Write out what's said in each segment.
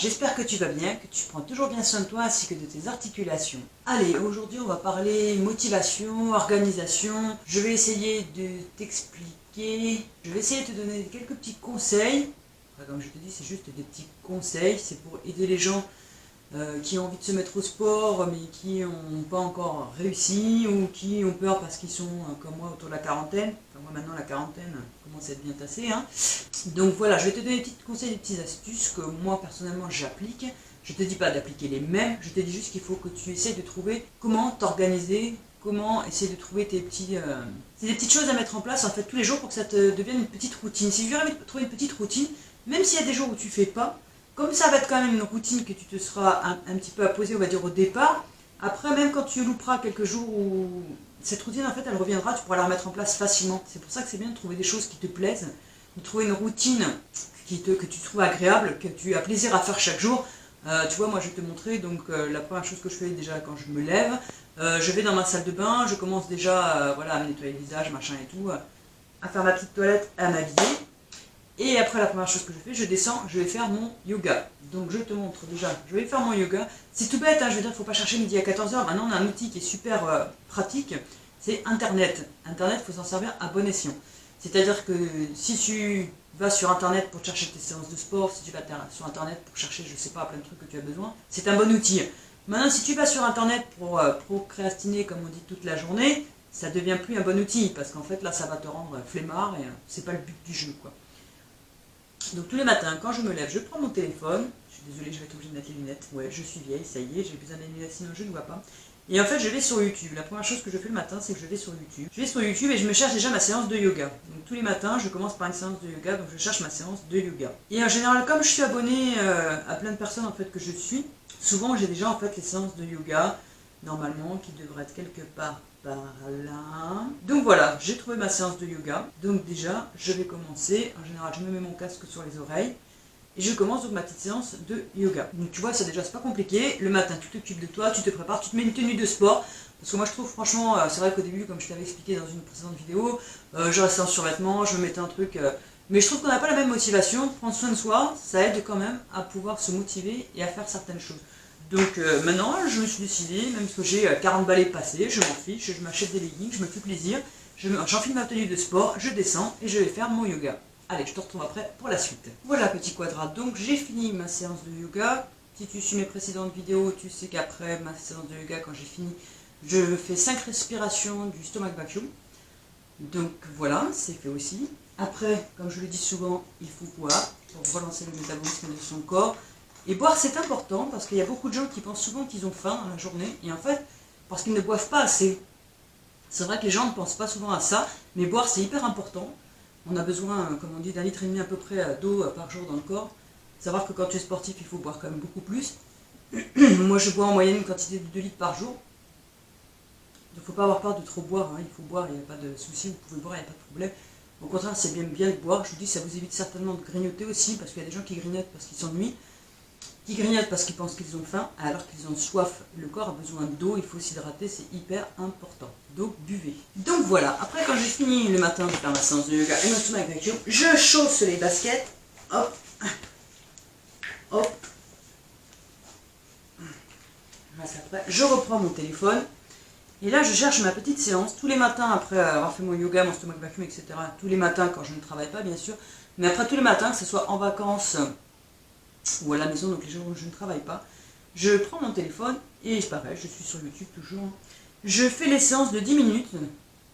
j'espère que tu vas bien, que tu prends toujours bien soin de toi ainsi que de tes articulations. Allez, aujourd'hui on va parler motivation, organisation. Je vais essayer de t'expliquer, je vais essayer de te donner quelques petits conseils. Enfin, comme je te dis, c'est juste des petits conseils, c'est pour aider les gens qui ont envie de se mettre au sport mais qui n'ont pas encore réussi ou qui ont peur parce qu'ils sont comme moi autour de la quarantaine. Enfin, moi maintenant la quarantaine commence à être bien tassée. Donc voilà, je vais te donner des petits conseils, des petites astuces que moi personnellement j'applique. Je te dis pas d'appliquer les mêmes, je te dis juste qu'il faut que tu essaies de trouver comment t'organiser, comment essayer de trouver tes petits... C'est des petites choses à mettre en place en fait tous les jours pour que ça te devienne une petite routine. Si tu veux trouver une petite routine, même s'il y a des jours où tu fais pas, comme ça va être quand même une routine que tu te seras un petit peu apposée, on va dire, au départ, après, même quand tu louperas quelques jours où cette routine, en fait, elle reviendra, tu pourras la remettre en place facilement. C'est pour ça que c'est bien de trouver des choses qui te plaisent, de trouver une routine que tu trouves agréable, que tu as plaisir à faire chaque jour. Tu vois, moi, je vais te montrer, donc la première chose que je fais déjà quand je me lève, je vais dans ma salle de bain, je commence déjà voilà, à me nettoyer le visage, machin et tout, à faire ma petite toilette, à m'habiller. Et après, la première chose que je fais, je descends, je vais faire mon yoga. Donc je te montre déjà, je vais faire mon yoga. C'est tout bête, je veux dire, il ne faut pas chercher midi à 14 h. Maintenant, on a un outil qui est super pratique, c'est Internet. Internet, il faut s'en servir à bon escient. C'est-à-dire que si tu vas sur Internet pour chercher tes séances de sport, si tu vas sur Internet pour chercher, je sais pas, plein de trucs que tu as besoin, c'est un bon outil. Maintenant, si tu vas sur Internet pour procrastiner, comme on dit, toute la journée, ça devient plus un bon outil, parce qu'en fait, là, ça va te rendre flemmard, et c'est pas le but du jeu, quoi. Donc tous les matins, quand je me lève, je prends mon téléphone. Je suis désolée, je vais être obligée de mettre les lunettes. Ouais, je suis vieille, ça y est, j'ai besoin des lunettes, sinon je ne vois pas. Et en fait, je vais sur YouTube. La première chose que je fais le matin, c'est que je vais sur YouTube. Je vais sur YouTube et je me cherche déjà ma séance de yoga. Donc tous les matins, je commence par une séance de yoga, donc je cherche ma séance de yoga. Et en général, comme je suis abonnée à plein de personnes en fait que je suis, souvent j'ai déjà en fait les séances de yoga, normalement, qui devraient être quelque part par là. Donc voilà, j'ai trouvé ma séance de yoga. Donc déjà, je vais commencer. En général, je me mets mon casque sur les oreilles. Et je commence donc ma petite séance de yoga. Donc tu vois, ça déjà, c'est pas compliqué. Le matin, tu t'occupes de toi, tu te prépares, tu te mets une tenue de sport. Parce que moi, je trouve franchement, c'est vrai qu'au début, comme je t'avais expliqué dans une précédente vidéo, je restais en survêtement, je me mettais un truc... mais je trouve qu'on n'a pas la même motivation. Prendre soin de soi, ça aide quand même à pouvoir se motiver et à faire certaines choses. Donc maintenant, je me suis décidée, même que j'ai 40 balais passés, je m'en fiche, je m'achète des leggings, je me fais plaisir, j'enfile ma tenue de sport, je descends et je vais faire mon yoga. Allez, je te retrouve après pour la suite. Voilà, petit quadrat, donc j'ai fini ma séance de yoga. Si tu suis mes précédentes vidéos, tu sais qu'après ma séance de yoga, quand j'ai fini, je fais 5 respirations du stomach vacuum. Donc voilà, c'est fait aussi. Après, comme je le dis souvent, il faut boire pour relancer le métabolisme de son corps. Et boire, c'est important parce qu'il y a beaucoup de gens qui pensent souvent qu'ils ont faim dans la journée. Et en fait, parce qu'ils ne boivent pas assez. C'est vrai que les gens ne pensent pas souvent à ça, mais boire, c'est hyper important. On a besoin, comme on dit, d'1,5 litre à peu près d'eau par jour dans le corps. Savoir que quand tu es sportif, il faut boire quand même beaucoup plus. Moi, je bois en moyenne une quantité de 2 litres par jour. Il ne faut pas avoir peur de trop boire, il faut boire, il n'y a pas de souci, vous pouvez boire, il n'y a pas de problème. Au contraire, c'est bien de boire. Je vous dis, ça vous évite certainement de grignoter aussi, parce qu'il y a des gens qui grignotent parce qu'ils s'ennuient, qui grignotent parce qu'ils pensent qu'ils ont faim, alors qu'ils ont soif. Le corps a besoin d'eau, il faut s'hydrater, c'est hyper important. Donc buvez. Donc voilà, après quand j'ai fini le matin de faire ma séance de yoga et mon stomach vacuum, je chausse les baskets, hop, hop, après, je reprends mon téléphone, et là je cherche ma petite séance, tous les matins après avoir fait mon yoga, mon stomach vacuum, etc., tous les matins quand je ne travaille pas bien sûr, mais après tous les matins, que ce soit en vacances ou à la maison, donc les jours où je ne travaille pas, je prends mon téléphone, et pareil, je suis sur YouTube toujours, je fais les séances de 10 minutes,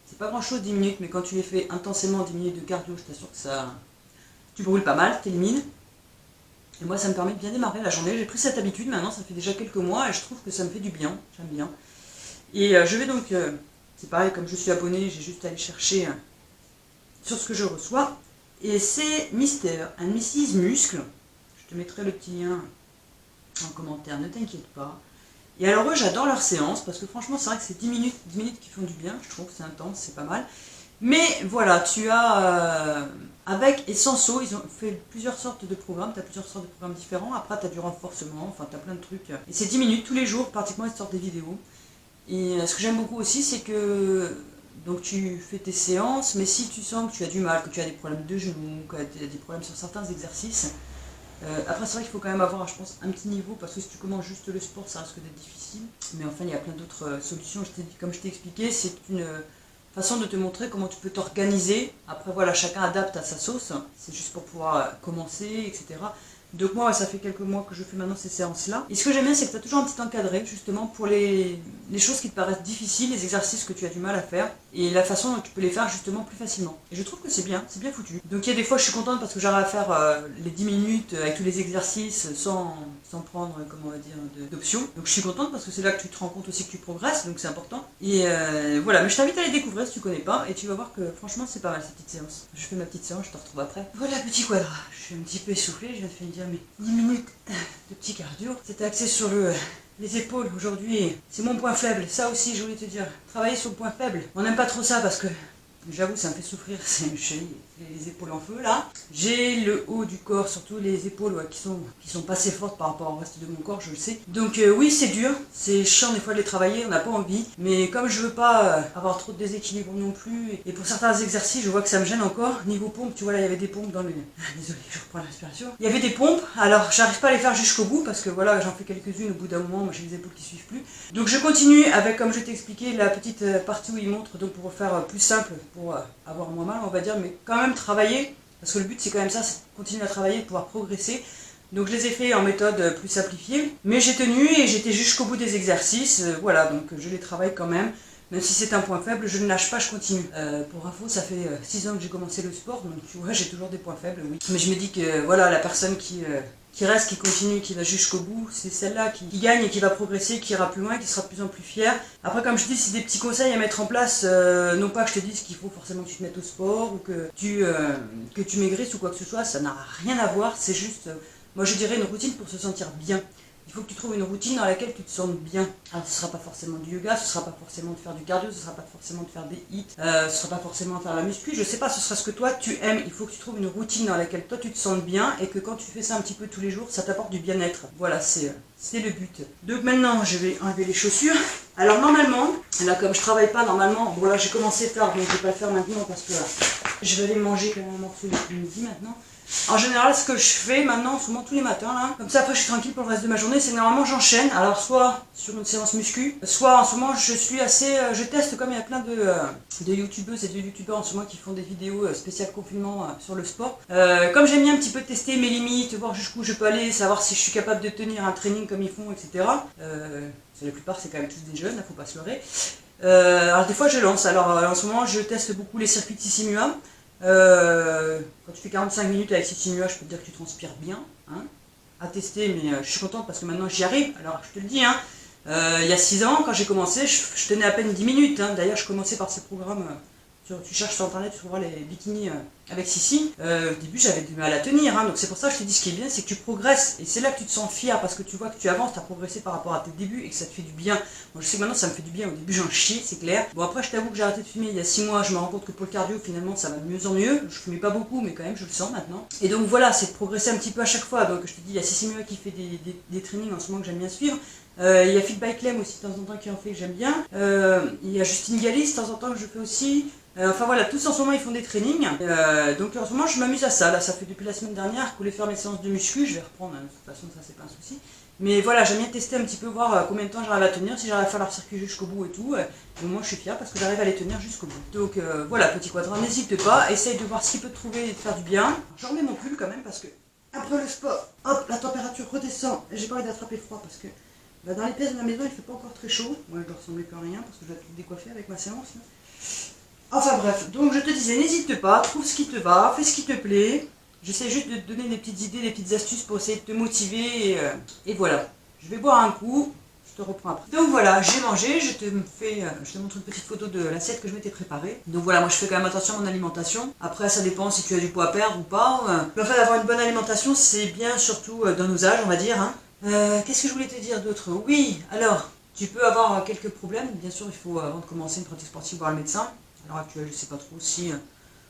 c'est pas grand chose 10 minutes, mais quand tu les fais intensément 10 minutes de cardio, je t'assure que ça, tu brûles pas mal, t'élimines. Et moi ça me permet de bien démarrer la journée, j'ai pris cette habitude maintenant, ça fait déjà quelques mois, et je trouve que ça me fait du bien, j'aime bien. Et je vais donc, c'est pareil, comme je suis abonnée, j'ai juste à aller chercher sur ce que je reçois, et c'est Mr. and Mrs. Muscle, je te mettrai le petit lien en commentaire, ne t'inquiète pas. Et alors eux, j'adore leur séance, parce que franchement, c'est vrai que c'est 10 minutes qui font du bien, je trouve que c'est intense, c'est pas mal. Mais voilà, tu as, avec et sans saut, ils ont fait plusieurs sortes de programmes, tu as plusieurs sortes de programmes différents, après tu as du renforcement, enfin tu as plein de trucs. Et c'est 10 minutes tous les jours, pratiquement, ils sortent des vidéos. Et ce que j'aime beaucoup aussi, c'est que donc tu fais tes séances, mais si tu sens que tu as du mal, que tu as des problèmes de genoux, que tu as des problèmes sur certains exercices, Après c'est vrai qu'il faut quand même avoir, je pense, un petit niveau, parce que si tu commences juste le sport, ça risque d'être difficile. Mais enfin, il y a plein d'autres solutions, comme je t'ai expliqué, c'est une façon de te montrer comment tu peux t'organiser. Après voilà, chacun adapte à sa sauce, c'est juste pour pouvoir commencer, etc. Donc moi, ça fait quelques mois que je fais maintenant ces séances-là. Et ce que j'aime bien, c'est que tu as toujours un petit encadré, justement, pour les choses qui te paraissent difficiles, les exercices que tu as du mal à faire, et la façon dont tu peux les faire, justement, plus facilement. Et je trouve que c'est bien foutu. Donc il y a des fois, je suis contente parce que j'arrive à faire les 10 minutes avec tous les exercices sans prendre, comment on va dire, d'options. Donc je suis contente parce que c'est là que tu te rends compte aussi que tu progresses, donc c'est important. Et voilà, mais je t'invite à les découvrir si tu connais pas, et tu vas voir que franchement, c'est pas mal cette petite séance. Je fais ma petite séance, je te retrouve après. Voilà, petit quadra. Je suis un petit peu essoufflée, je viens de finir mes 10 minutes de petit cardio. C'était axé sur les épaules aujourd'hui. C'est mon point faible, ça aussi je voulais te dire. Travailler sur le point faible. On n'aime pas trop ça parce que, j'avoue, ça me fait souffrir, c'est les épaules en feu là. J'ai le haut du corps, surtout les épaules qui sont pas assez fortes par rapport au reste de mon corps, je le sais. Donc oui, c'est dur, c'est chiant des fois de les travailler, on n'a pas envie. Mais comme je veux pas avoir trop de déséquilibre non plus, et pour certains exercices, je vois que ça me gêne encore. Niveau pompe, tu vois là, il y avait des pompes dans le... Désolé, je reprends l'inspiration. Il y avait des pompes, alors j'arrive pas à les faire jusqu'au bout parce que voilà, j'en fais quelques-unes au bout d'un moment, moi j'ai les épaules qui suivent plus. Donc je continue avec, comme je t'ai expliqué, la petite partie où il montre, donc pour faire plus simple, pour avoir moins mal on va dire, mais quand même travailler, parce que le but c'est quand même ça, c'est de continuer à travailler, de pouvoir progresser. Donc je les ai fait en méthode plus simplifiée, mais j'ai tenu et j'étais jusqu'au bout des exercices, voilà, donc je les travaille quand même. Même si c'est un point faible, je ne lâche pas, je continue. Pour info, ça fait 6 ans que j'ai commencé le sport, donc tu vois, j'ai toujours des points faibles, oui. Mais je me dis que voilà, la personne qui reste, qui continue, qui va jusqu'au bout, c'est celle-là qui gagne et qui va progresser, qui ira plus loin, qui sera de plus en plus fière. Après, comme je dis, c'est des petits conseils à mettre en place, non pas que je te dise qu'il faut forcément que tu te mettes au sport ou que tu maigrisses ou quoi que ce soit, ça n'a rien à voir, c'est juste, moi je dirais une routine pour se sentir bien. Il faut que tu trouves une routine dans laquelle tu te sentes bien. Alors ce ne sera pas forcément du yoga, ce ne sera pas forcément de faire du cardio, ce ne sera pas forcément de faire des hits, ce ne sera pas forcément de faire la muscu, je sais pas, ce sera ce que toi tu aimes. Il faut que tu trouves une routine dans laquelle toi tu te sens bien et que quand tu fais ça un petit peu tous les jours, ça t'apporte du bien-être. Voilà, c'est le but. Donc maintenant, je vais enlever les chaussures. Alors normalement, là comme je travaille pas normalement, bon là j'ai commencé tard, donc je vais pas le faire maintenant parce que je vais aller manger quand même un morceau de midi maintenant. En général, ce que je fais maintenant, souvent tous les matins, là, comme ça après je suis tranquille pour le reste de ma journée, c'est normalement j'enchaîne, alors soit sur une séance muscu, soit en ce moment je suis assez, je teste comme il y a plein de youtubeuses et de youtubeurs en ce moment qui font des vidéos spéciales confinement sur le sport. Comme j'aime bien un petit peu tester mes limites, voir jusqu'où je peux aller, savoir si je suis capable de tenir un training comme ils font, etc. La plupart c'est quand même tous des jeunes, faut pas se leurrer. Alors des fois je lance, alors en ce moment je teste beaucoup les circuits de Sissimua. Quand tu fais 45 minutes avec Sissimua, je peux te dire que tu transpires bien, hein, à tester, mais je suis contente parce que maintenant j'y arrive. Alors je te le dis, hein, il y a 6 ans, quand j'ai commencé, je tenais à peine 10 minutes. Hein. D'ailleurs, je commençais par ces programmes, tu cherches sur internet, tu trouveras les bikinis avec Sissi. Au début, j'avais du mal à tenir, hein, donc c'est pour ça que je te dis ce qui est bien, c'est que tu progresses. Et c'est là que tu te sens fier parce que tu vois que tu avances, tu as progressé par rapport à tes débuts et que ça te fait du bien. Moi, je sais que maintenant ça me fait du bien. Au début, j'en chie, c'est clair. Bon, après, je t'avoue que j'ai arrêté de fumer il y a 6 mois. Je me rends compte que pour le cardio, finalement, ça va de mieux en mieux. Je fumais pas beaucoup, mais quand même, je le sens maintenant. Et donc voilà, c'est de progresser un petit peu à chaque fois. Donc je te dis, il y a Sissimua qui fait des trainings en ce moment que j'aime bien suivre. Il y a Fit by Clem aussi de temps en temps qui en fait que j'aime bien. Il y a Justine Galis de temps en temps que je fais aussi. Enfin voilà, tous en ce moment ils font des trainings. Donc en ce moment je m'amuse à ça. Là, ça fait depuis la semaine dernière que je voulais faire mes séances de muscu. Je vais reprendre, hein, de toute façon ça c'est pas un souci. Mais voilà, j'aime bien tester un petit peu, voir combien de temps j'arrive à tenir, si j'arrive à faire leur circuit jusqu'au bout et tout. Au moins je suis fière parce que j'arrive à les tenir jusqu'au bout. Donc voilà, petit quadra, n'hésite pas, essaye de voir ce qu'il peut te trouver et de faire du bien. Je remets mon pull quand même parce que après le sport, hop, la température redescend. J'ai pas envie d'attraper froid parce que bah, dans les pièces de la maison il fait pas encore très chaud. Moi je dois ressembler plus à rien parce que je vais tout décoiffer avec ma séance. Là. Enfin bref, donc je te disais, n'hésite pas, trouve ce qui te va, fais ce qui te plaît. J'essaie juste de te donner des petites idées, des petites astuces pour essayer de te motiver et voilà. Je vais boire un coup, je te reprends après. Donc voilà, j'ai mangé, je te montre une petite photo de l'assiette que je m'étais préparée. Donc voilà, moi je fais quand même attention à mon alimentation. Après ça dépend si tu as du poids à perdre ou pas. Le fait d'avoir une bonne alimentation, c'est bien surtout dans nos âges, on va dire. Hein. Qu'est-ce que je voulais te dire d'autre? Oui, alors, tu peux avoir quelques problèmes. Bien sûr, il faut, avant de commencer une pratique sportive, voir le médecin. À l'heure actuelle, je ne sais pas trop si...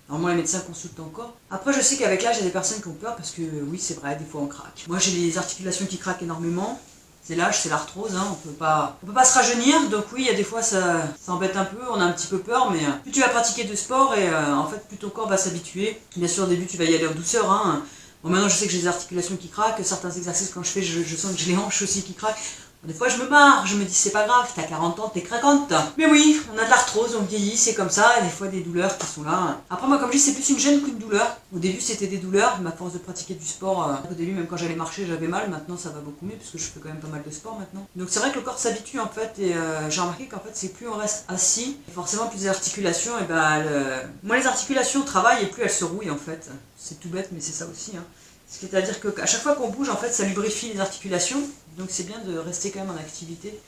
Normalement, les médecins consultent encore. Après, je sais qu'avec l'âge, il y a des personnes qui ont peur parce que, oui, c'est vrai, des fois on craque. Moi, j'ai les articulations qui craquent énormément. C'est l'âge, c'est l'arthrose, hein. On peut pas se rajeunir. Donc oui, il y a des fois, ça embête un peu, on a un petit peu peur. Mais plus tu vas pratiquer de sport et en fait, plus ton corps va s'habituer. Bien sûr, au début, tu vas y aller en douceur, hein. Bon, maintenant je sais que j'ai des articulations qui craquent, certains exercices quand je fais, je sens que j'ai les hanches aussi qui craquent. Des fois je me marre, je me dis c'est pas grave, t'as 40 ans, t'es craquante. Mais oui, on a de l'arthrose, on vieillit, c'est comme ça, et des fois des douleurs qui sont là. Après moi comme je dis c'est plus une gêne qu'une douleur. Au début c'était des douleurs, mais à force de pratiquer du sport, au début même quand j'allais marcher j'avais mal, maintenant ça va beaucoup mieux puisque je fais quand même pas mal de sport maintenant. Donc c'est vrai que le corps s'habitue en fait, et j'ai remarqué qu'en fait c'est plus on reste assis, forcément plus les articulations, et ben moins les articulations travaillent et plus elles se rouillent en fait. C'est tout bête mais c'est ça aussi. C'est-à-dire qu'à chaque fois qu'on bouge, en fait, ça lubrifie les articulations, donc c'est bien de rester quand même en activité.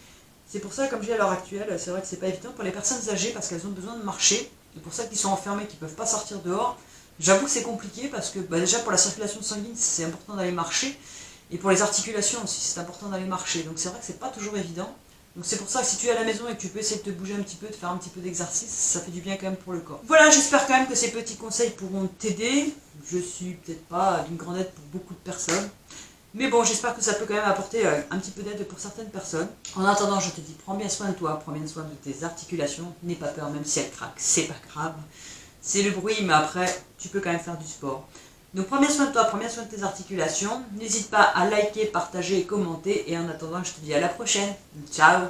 C'est pour ça, comme je dis à l'heure actuelle, c'est vrai que c'est pas évident pour les personnes âgées parce qu'elles ont besoin de marcher. C'est pour ça qu'ils sont enfermés, qu'ils peuvent pas sortir dehors. J'avoue que c'est compliqué parce que déjà pour la circulation sanguine, c'est important d'aller marcher. Et pour les articulations aussi, c'est important d'aller marcher. Donc c'est vrai que c'est pas toujours évident. Donc c'est pour ça que si tu es à la maison et que tu peux essayer de te bouger un petit peu, de faire un petit peu d'exercice, ça fait du bien quand même pour le corps. Voilà, j'espère quand même que ces petits conseils pourront t'aider. Je suis peut-être pas d'une grande aide pour beaucoup de personnes. Mais bon, j'espère que ça peut quand même apporter un petit peu d'aide pour certaines personnes. En attendant, je te dis, prends bien soin de toi, prends bien soin de tes articulations. N'aie pas peur, même si elles craquent, c'est pas grave. C'est le bruit, mais après, tu peux quand même faire du sport. Donc prends bien soin de toi, prends bien soin de tes articulations. N'hésite pas à liker, partager et commenter. Et en attendant, je te dis à la prochaine. Ciao!